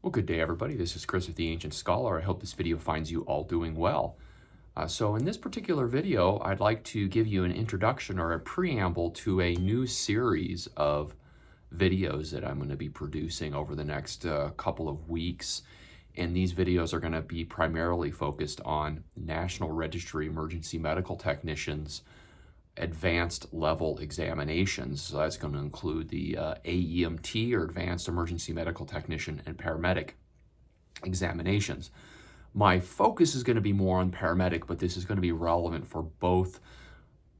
Well, good day, everybody. This is Chris with the Ancient Scholar. I hope this video finds you all doing well. So in this particular video, I'd like to give you an introduction or a preamble to a new series of videos that I'm going to be producing over the next couple of weeks. And these videos are going to be primarily focused on National Registry Emergency Medical Technicians advanced level examinations. So that's going to include the AEMT, or Advanced Emergency Medical Technician, and Paramedic examinations. My focus is going to be more on paramedic, but this is going to be relevant for both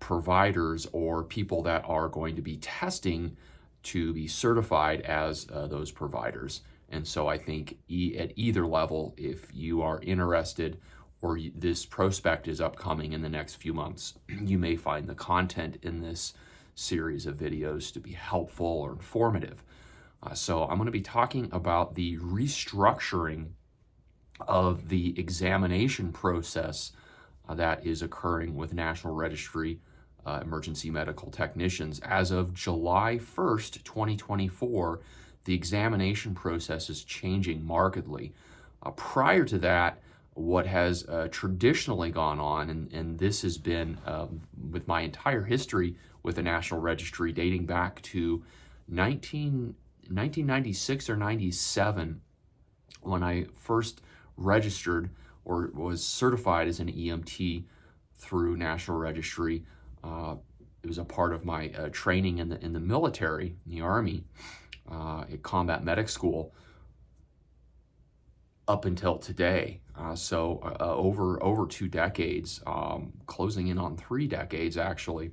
providers or people that are going to be testing to be certified as those providers. And so I think at either level, if you are interested or this prospect is upcoming in the next few months, you may find the content in this series of videos to be helpful or informative. So I'm going to be talking about the restructuring of the examination process that is occurring with National Registry Emergency Medical Technicians. As of July 1st, 2024, the examination process is changing markedly. Prior to that, what has traditionally gone on, and this has been with my entire history with the National Registry dating back to 1996 or 97, when I first registered or was certified as an EMT through National Registry. It was a part of my training in the military, in the Army, at Combat Medic School, up until today. So over 2 decades, closing in on 3 decades actually,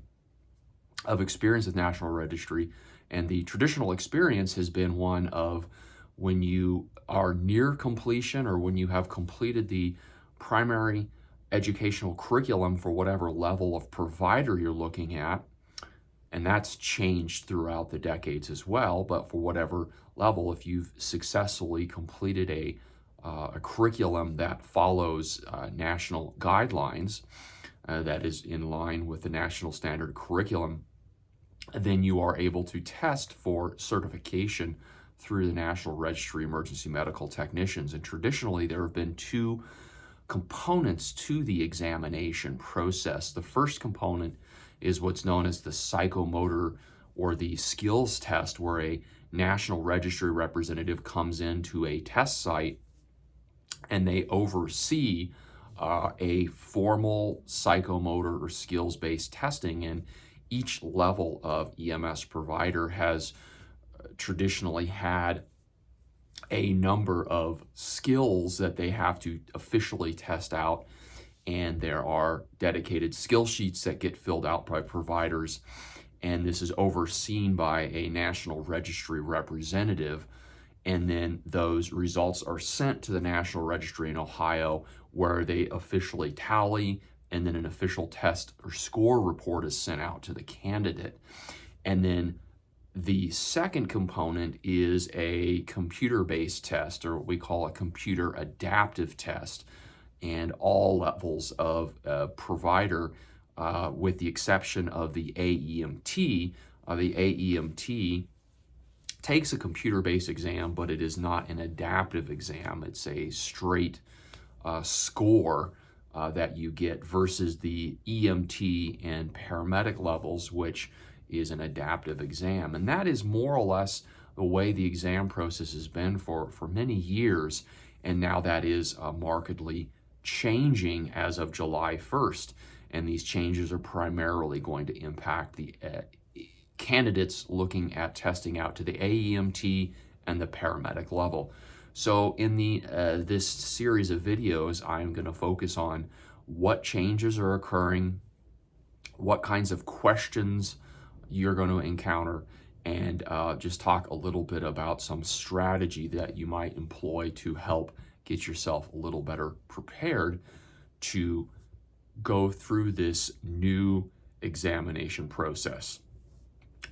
of experience with National Registry. And the traditional experience has been one of when you are near completion or when you have completed the primary educational curriculum for whatever level of provider you're looking at, and that's changed throughout the decades as well, but for whatever level, if you've successfully completed a curriculum that follows national guidelines, that is in line with the national standard curriculum, then you are able to test for certification through the National Registry Emergency Medical Technicians. And traditionally, there have been 2 components to the examination process. The first component is what's known as the Psychomotor, or the skills test, where a National Registry representative comes into a test site and they oversee a formal psychomotor or skills-based testing. And each level of EMS provider has traditionally had a number of skills that they have to officially test out, and there are dedicated skill sheets that get filled out by providers, and this is overseen by a National Registry representative. And then those results are sent to the National Registry in Ohio, where they officially tally, and then an official test or score report is sent out to the candidate. And then the second component is a computer-based test, or what we call a computer adaptive test. And all levels of provider, with the exception of the AEMT, takes a computer-based exam, but it is not an adaptive exam. It's a straight score that you get, versus the EMT and paramedic levels, which is an adaptive exam. And that is more or less the way the exam process has been for many years. And now that is markedly changing as of July 1st. And these changes are primarily going to impact the candidates looking at testing out to the AEMT and the paramedic level. So in this series of videos, I'm going to focus on what changes are occurring, what kinds of questions you're going to encounter, and just talk a little bit about some strategy that you might employ to help get yourself a little better prepared to go through this new examination process.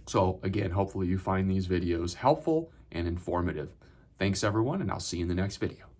So again, hopefully you find these videos helpful and informative. Thanks everyone, and I'll see you in the next video.